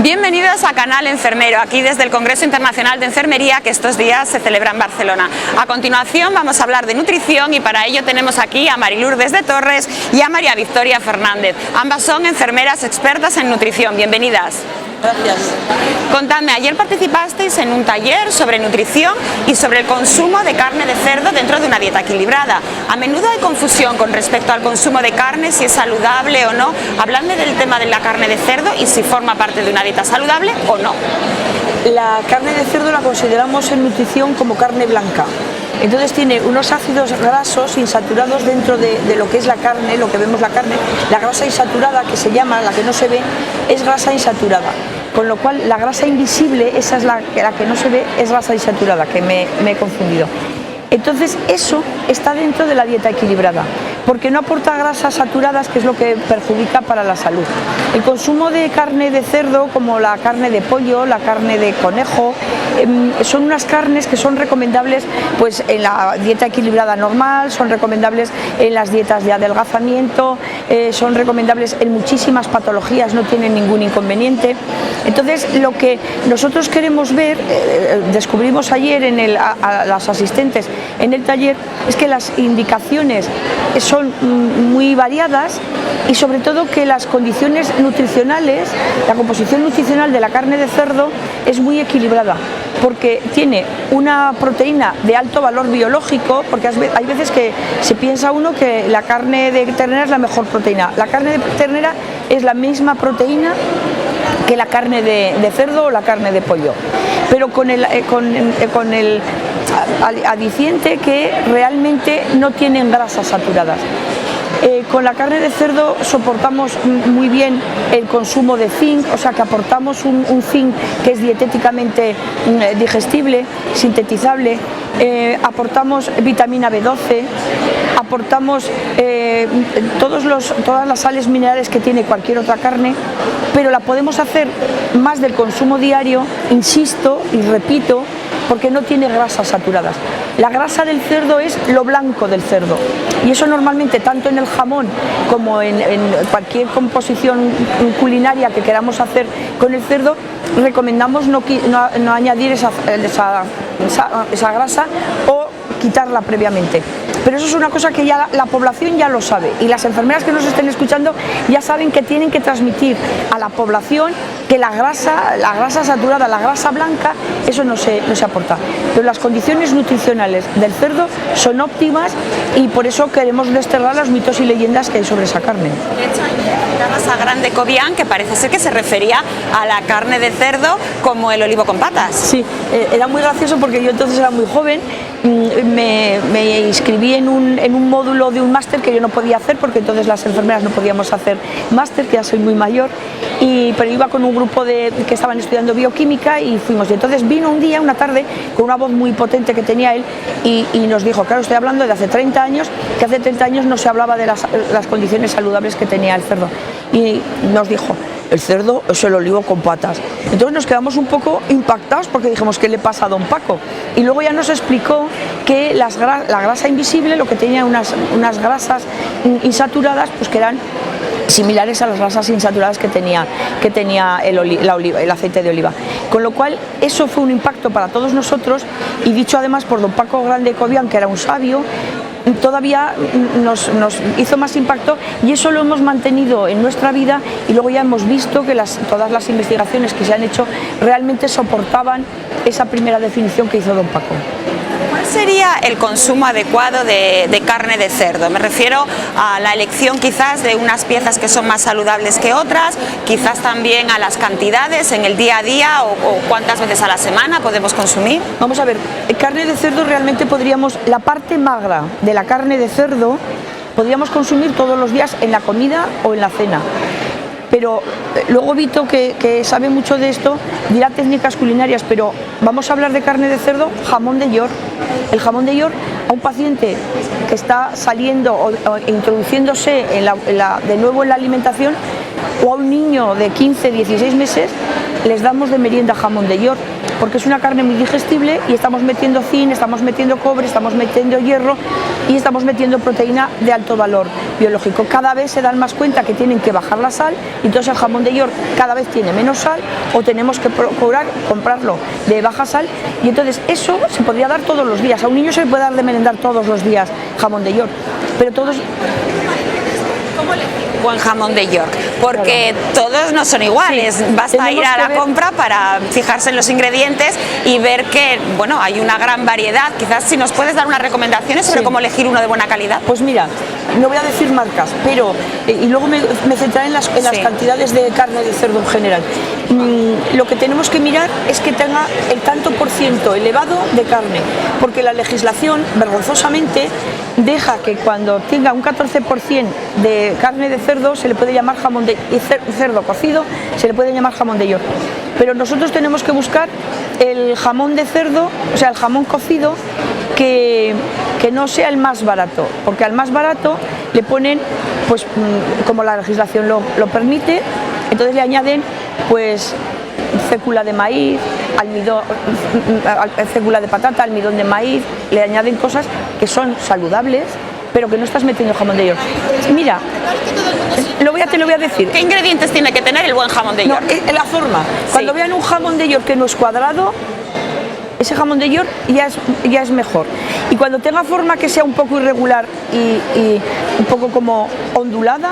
Bienvenidos a Canal Enfermero, aquí desde el Congreso Internacional de Enfermería que estos días se celebra en Barcelona. A continuación vamos a hablar de nutrición y para ello tenemos aquí a Marilurdes de Torres y a María Victoria Fernández. Ambas son enfermeras expertas en nutrición. Bienvenidas. Gracias. Contadme, ayer participasteis en un taller sobre nutrición y sobre el consumo de carne de cerdo dentro de una dieta equilibrada. A menudo hay confusión con respecto al consumo de carne, si es saludable o no. Habladme del tema de la carne de cerdo y si forma parte de una dieta saludable o no. La carne de cerdo la consideramos en nutrición como carne blanca. Entonces tiene unos ácidos grasos insaturados dentro de lo que es la carne, lo que vemos la carne. La grasa insaturada, que se llama, la que no se ve, es grasa insaturada. Con lo cual la grasa invisible, esa es la que no se ve, es grasa insaturada, que me he confundido. Entonces eso está dentro de la dieta equilibrada, porque no aporta grasas saturadas, que es lo que perjudica para la salud. El consumo de carne de cerdo, como la carne de pollo, la carne de conejo, son unas carnes que son recomendables pues, en la dieta equilibrada normal, son recomendables en las dietas de adelgazamiento, son recomendables en muchísimas patologías, no tienen ningún inconveniente. Entonces lo que nosotros queremos ver, descubrimos ayer a las asistentes en el taller, es que las indicaciones son muy variadas y sobre todo que las condiciones nutricionales, la composición nutricional de la carne de cerdo es muy equilibrada, porque tiene una proteína de alto valor biológico, porque hay veces que se piensa uno que la carne de ternera es la mejor proteína. La carne de ternera es la misma proteína que la carne de cerdo o la carne de pollo, pero con el adiciente que realmente no tienen grasas saturadas. Con la carne de cerdo soportamos muy bien el consumo de zinc, o sea que aportamos un zinc que es dietéticamente digestible, sintetizable, aportamos vitamina B12, aportamos todas las sales minerales que tiene cualquier otra carne, pero la podemos hacer más del consumo diario, insisto y repito, porque no tiene grasas saturadas. La grasa del cerdo es lo blanco del cerdo y eso normalmente tanto en el jamón como en cualquier composición culinaria que queramos hacer con el cerdo recomendamos no añadir esa grasa o quitarla previamente. Pero eso es una cosa que ya la población ya lo sabe y las enfermeras que nos estén escuchando ya saben que tienen que transmitir a la población que la grasa saturada, la grasa blanca, eso no se aporta. Pero las condiciones nutricionales del cerdo son óptimas y por eso queremos desterrar los mitos y leyendas que hay sobre esa carne. De hecho, citabas a Grande Cobian, que parece ser que se refería a la carne de cerdo como el olivo con patas. Sí, era muy gracioso porque yo entonces era muy joven, me inscribí en un módulo de un máster que yo no podía hacer porque entonces las enfermeras no podíamos hacer máster, que ya soy muy mayor, pero iba con un grupo que estaban estudiando bioquímica y fuimos. Y entonces vino un día, una tarde, con una voz muy potente que tenía él y nos dijo, claro, estoy hablando de hace 30 años, que hace 30 años no se hablaba de las condiciones saludables que tenía el cerdo. Y nos dijo, el cerdo es el olivo con patas. Entonces nos quedamos un poco impactados porque dijimos, ¿qué le pasa a don Paco? Y luego ya nos explicó que la grasa invisible, lo que tenía unas grasas insaturadas, pues que eran similares a las grasas insaturadas que tenía el aceite de oliva. Con lo cual eso fue un impacto para todos nosotros y dicho además por don Paco Grande Cobian, que era un sabio, todavía nos hizo más impacto y eso lo hemos mantenido en nuestra vida y luego ya hemos visto que todas las investigaciones que se han hecho realmente soportaban esa primera definición que hizo don Paco. ¿Cuál sería el consumo adecuado de carne de cerdo? Me refiero a la elección quizás de unas piezas que son más saludables que otras, quizás también a las cantidades en el día a día o cuántas veces a la semana podemos consumir. Vamos a ver, carne de cerdo realmente podríamos, la parte magra de la carne de cerdo podríamos consumir todos los días en la comida o en la cena. Pero luego Vito, que sabe mucho de esto, dirá técnicas culinarias, pero vamos a hablar de carne de cerdo, jamón de York. El jamón de York a un paciente que está saliendo o introduciéndose de nuevo en la alimentación o a un niño de 15, 16 meses, les damos de merienda jamón de York. porque es una carne muy digestible y estamos metiendo zinc, estamos metiendo cobre, estamos metiendo hierro y estamos metiendo proteína de alto valor biológico. Cada vez se dan más cuenta que tienen que bajar la sal y entonces el jamón de York cada vez tiene menos sal o tenemos que procurar comprarlo de baja sal y entonces eso se podría dar todos los días. A un niño se le puede dar de merendar todos los días jamón de York, pero todos... ¿Cómo elegir buen jamón de York? Porque todos no son iguales, Sí, basta ir a la ver... compra para fijarse en los ingredientes y ver que, bueno, hay una gran variedad. Quizás si nos puedes dar unas recomendaciones sobre cómo elegir uno de buena calidad. Pues mira, no voy a decir marcas, pero, y luego me centraré en las cantidades de carne de cerdo en general. Lo que tenemos que mirar es que tenga el tanto por ciento elevado de carne, porque la legislación, vergonzosamente, deja que cuando tenga un 14% de carne de cerdo se le puede llamar jamón de cerdo cocido, se le puede llamar jamón de York. Pero nosotros tenemos que buscar el jamón de cerdo, o sea, el jamón cocido, que no sea el más barato, porque al más barato le ponen, pues como la legislación lo permite, entonces le añaden pues fécula de maíz, almidón, fécula de patata, almidón de maíz, le añaden cosas que son saludables, pero que no estás metiendo jamón de York. Mira, te lo voy a decir. ¿Qué ingredientes tiene que tener el buen jamón de York? No, la forma. Cuando vean un jamón de York que no es cuadrado, ese jamón de York ya es mejor. Y cuando tenga forma que sea un poco irregular y un poco como ondulada,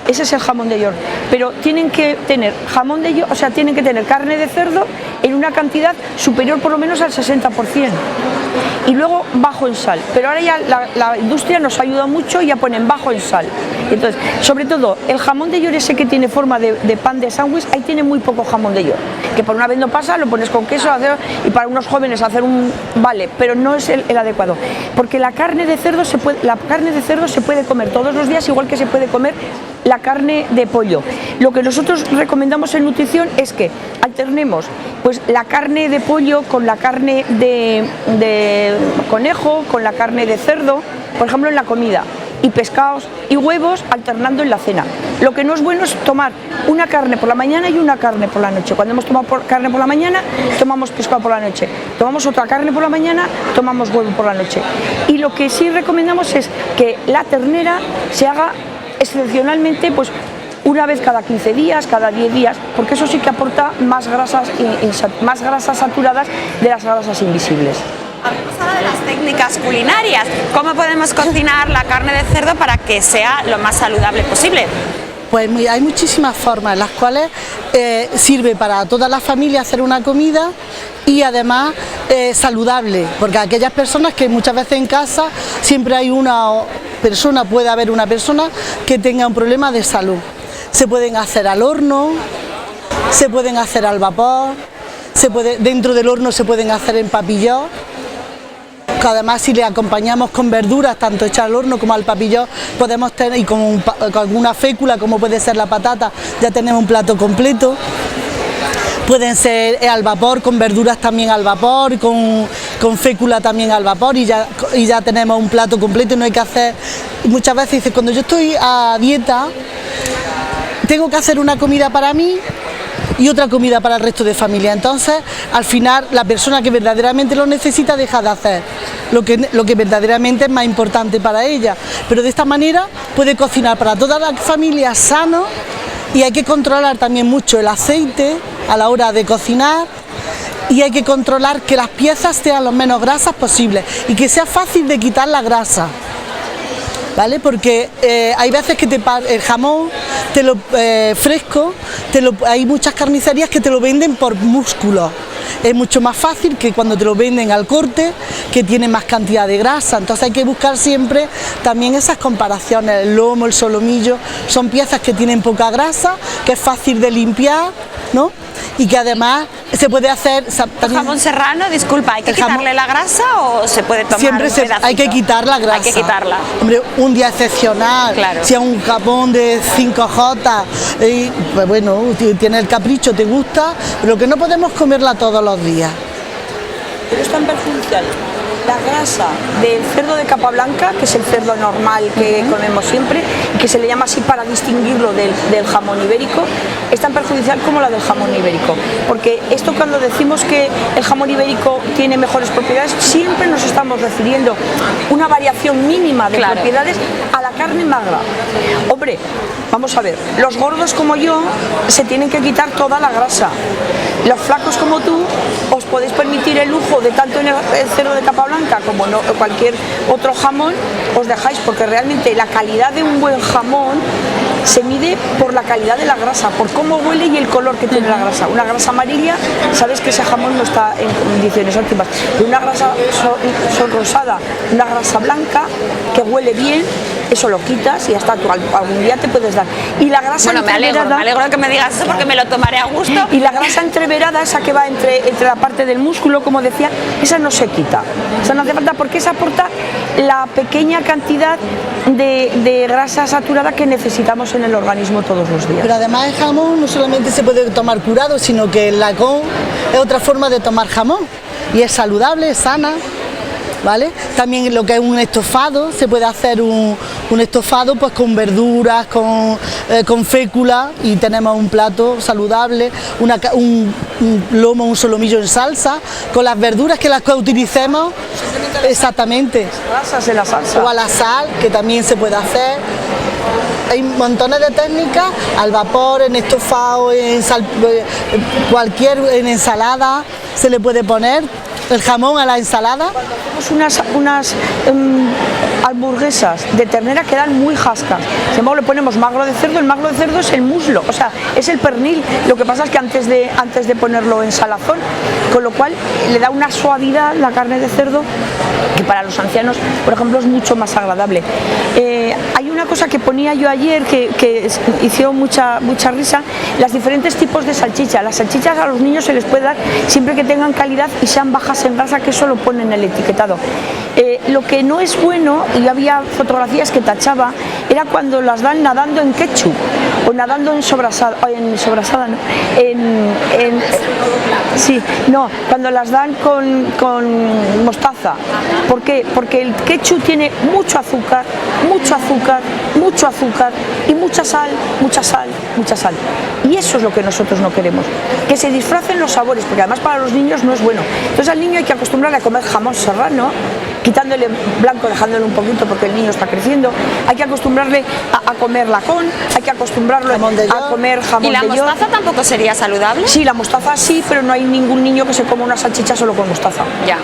ese es el jamón de York. Pero tienen que tener jamón de York, o sea, tienen que tener carne de cerdo en una cantidad superior por lo menos al 60%. Y luego bajo en sal. Pero ahora ya la industria nos ayuda mucho y ya ponen bajo en sal. Entonces, sobre todo, el jamón de York ese que tiene forma de pan de sándwich, ahí tiene muy poco jamón de York. Que por una vez no pasa, lo pones con queso y para unos jóvenes hacer vale, pero no es el adecuado. Porque la carne de cerdo se puede comer todos los días, igual que se puede comer la carne de pollo. Lo que nosotros recomendamos en nutrición es que alternemos pues la carne de pollo con la carne de conejo, con la carne de cerdo, por ejemplo en la comida, y pescados y huevos alternando en la cena. Lo que no es bueno es tomar una carne por la mañana y una carne por la noche. Cuando hemos tomado carne por la mañana, tomamos pescado por la noche. Tomamos otra carne por la mañana, tomamos huevo por la noche. Y lo que sí recomendamos es que la ternera se haga excepcionalmente pues una vez cada 15 días, cada 10 días, porque eso sí que aporta más grasas saturadas de las grasas invisibles. Hablemos ahora de las técnicas culinarias. ¿Cómo podemos cocinar la carne de cerdo para que sea lo más saludable posible? Pues hay muchísimas formas en las cuales sirve para toda la familia hacer una comida y además saludable, porque aquellas personas que muchas veces en casa siempre hay puede haber una persona que tenga un problema de salud. Se pueden hacer al horno, se pueden hacer al vapor, dentro del horno se pueden hacer en papillón. Además, si le acompañamos con verduras, tanto hechas al horno como al papillón, podemos tener, y con alguna fécula como puede ser la patata, ya tenemos un plato completo. Pueden ser al vapor, con verduras también al vapor, con fécula también al vapor y ya tenemos un plato completo y no hay que hacer. Muchas veces dice, cuando yo estoy a dieta, tengo que hacer una comida para mí y otra comida para el resto de familia. Entonces, al final, la persona que verdaderamente lo necesita deja de hacer lo que verdaderamente es más importante para ella. Pero de esta manera puede cocinar para toda la familia sano y hay que controlar también mucho el aceite a la hora de cocinar y hay que controlar que las piezas sean lo menos grasas posible y que sea fácil de quitar la grasa. ¿Vale? Porque hay veces que el jamón fresco, hay muchas carnicerías que te lo venden por músculo. Es mucho más fácil que cuando te lo venden al corte, que tiene más cantidad de grasa. Entonces hay que buscar siempre también esas comparaciones. El lomo, el solomillo, son piezas que tienen poca grasa, que es fácil de limpiar, ¿no? Y que además se puede hacer... ¿El jamón serrano, disculpa, hay que quitarle la grasa o se puede tomar siempre un pedacito? Hay que quitar la grasa. Hay que quitarla. Hombre, un día excepcional, claro. Si es un jamón de 5J, pues bueno, tiene el capricho, te gusta, pero que no podemos comerla todos los días. Pero es tan perjudicial. La grasa del cerdo de capa blanca, que es el cerdo normal que comemos siempre, y que se le llama así para distinguirlo del jamón ibérico, es tan perjudicial como la del jamón ibérico. Porque esto, cuando decimos que el jamón ibérico tiene mejores propiedades, siempre nos estamos refiriendo una variación mínima de propiedades a la carne magra. Hombre, vamos a ver, los gordos como yo se tienen que quitar toda la grasa. Los flacos como tú os podéis permitir el lujo de tanto en el cerdo de capa blanca como cualquier otro jamón, os dejáis, porque realmente la calidad de un buen jamón se mide por la calidad de la grasa, por cómo huele y el color que tiene la grasa. Una grasa amarilla, sabes que ese jamón no está en condiciones óptimas. Pero una grasa sonrosada, una grasa blanca que huele bien, eso lo quitas y hasta tú algún día te puedes dar. Y la grasa entreverada, me alegro que me digas eso, porque me lo tomaré a gusto. Y la grasa entreverada, esa que va entre la parte del músculo, como decía, esa no se quita. Esa no hace falta, porque esa aporta la pequeña cantidad de grasa saturada que necesitamos en el organismo todos los días. Pero además el jamón no solamente se puede tomar curado, sino que el lacón es otra forma de tomar jamón y es saludable, es sana, ¿vale? También lo que es un estofado, se puede hacer un estofado pues con verduras, con fécula, y tenemos un plato saludable, un lomo, un solomillo en salsa, con las verduras que utilicemos. Exactamente. Grasas en la salsa. O a la sal, que también se puede hacer. Hay montones de técnicas, al vapor, en estofado, en en ensalada se le puede poner el jamón a la ensalada. Tenemos unas hamburguesas de ternera que dan muy jascas. Sin embargo, le ponemos magro de cerdo. El magro de cerdo es el muslo, o sea, es el pernil. Lo que pasa es que antes de ponerlo en salazón, con lo cual le da una suavidad la carne de cerdo que para los ancianos, por ejemplo, es mucho más agradable. Hay una cosa que ponía yo ayer que hizo mucha risa: los diferentes tipos de salchicha. Las salchichas a los niños se les puede dar siempre que tengan calidad y sean bajas en grasa, que eso lo pone en el etiquetado. Lo que no es bueno, y había fotografías que tachaba, era cuando las dan nadando en ketchup o nadando en sobrasada, no, sí, no, cuando las dan con mostaza. ¿Por qué? Porque el ketchup tiene mucho azúcar y mucha sal. Y eso es lo que nosotros no queremos, que se disfracen los sabores, porque además para los niños no es bueno. Entonces al niño hay que acostumbrarle a comer jamón serrano, quitándole blanco, dejándole un poquito porque el niño está creciendo. Hay que acostumbrarle a comer lacón, hay que acostumbrarlo a comer jamón de york. ¿Y la mostaza tampoco sería saludable? Sí, la mostaza sí, pero no hay ningún niño que se coma una salchicha solo con mostaza. Ya.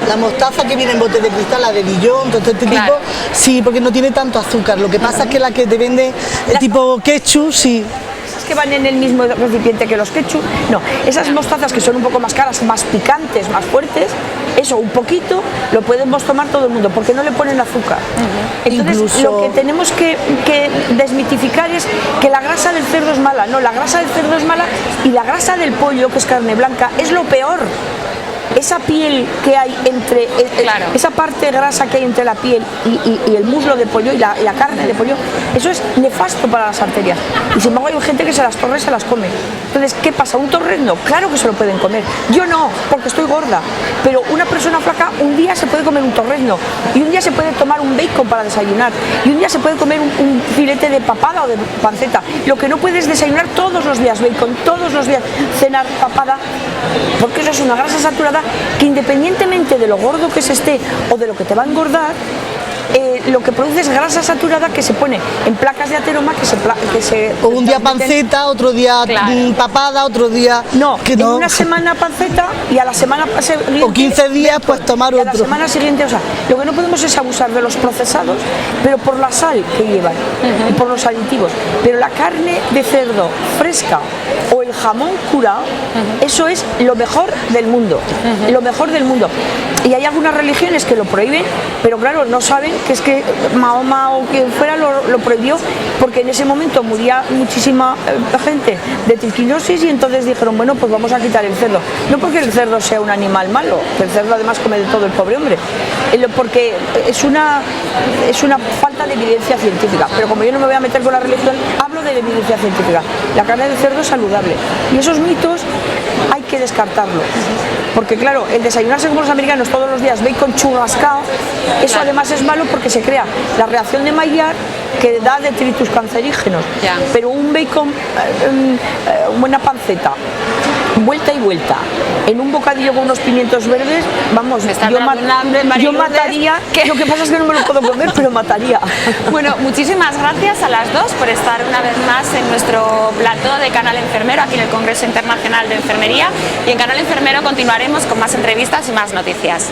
La mostaza que viene en botes de cristal, la de Dijon, todo este tipo, sí, porque no tiene tanto azúcar. Lo que pasa es que la que te vende tipo ketchup, sí. Que van en el mismo recipiente que los ketchup, no, esas mostazas que son un poco más caras, más picantes, más fuertes, eso un poquito lo podemos tomar todo el mundo, porque no le ponen azúcar. Entonces lo que tenemos que desmitificar es que la grasa del cerdo es mala. No, la grasa del cerdo es mala, y la grasa del pollo, que es carne blanca, es lo peor. Esa piel que hay entre, esa parte grasa que hay entre la piel y el muslo de pollo y la carne de pollo, eso es nefasto para las arterias. Y sin embargo hay gente que se las torre y se las come. Entonces, ¿qué pasa? ¿Un torrezno? Claro que se lo pueden comer. Yo no, porque estoy gorda. Pero una persona flaca un día se puede comer un torrezno, y un día se puede tomar un bacon para desayunar, y un día se puede comer un filete de papada o de panceta. Lo que no puedes desayunar todos los días bacon, todos los días cenar papada, porque eso es una grasa saturada que, independientemente de lo gordo que se esté o de lo que te va a engordar, lo que produce es grasa saturada que se pone en placas de ateroma que se o un día panceta, otro día papada, otro día en una semana panceta, y a la semana siguiente, o 15 días pues tomar otro. A la semana siguiente, o sea, lo que no podemos es abusar de los procesados, pero por la sal que llevan y por los aditivos. Pero la carne de cerdo fresca o el jamón curado, eso es lo mejor del mundo, lo mejor del mundo. Y hay algunas religiones que lo prohíben, pero claro, no saben que es que Mahoma o quien fuera lo prohibió, porque en ese momento moría muchísima gente de triquinosis, y entonces dijeron, bueno, pues vamos a quitar el cerdo. No porque el cerdo sea un animal malo, que el cerdo además come de todo el pobre hombre, porque es una falta de evidencia científica. Pero como yo no me voy a meter con la religión, hablo de evidencia científica. La carne de cerdo es saludable, y esos mitos hay que descartarlos. porque claro, el desayunarse como los americanos todos los días bacon churrascado, eso además es malo porque se crea la reacción de Maillard que da detritus cancerígenos, pero un bacon, buena panceta, vuelta y vuelta, en un bocadillo con unos pimientos verdes, vamos, yo mataría, lo que pasa es que no me lo puedo comer, pero mataría. Bueno, muchísimas gracias a las dos por estar una vez más en nuestro plató de Canal Enfermero, aquí en el Congreso Internacional de Enfermería, y en Canal Enfermero continuaremos con más entrevistas y más noticias.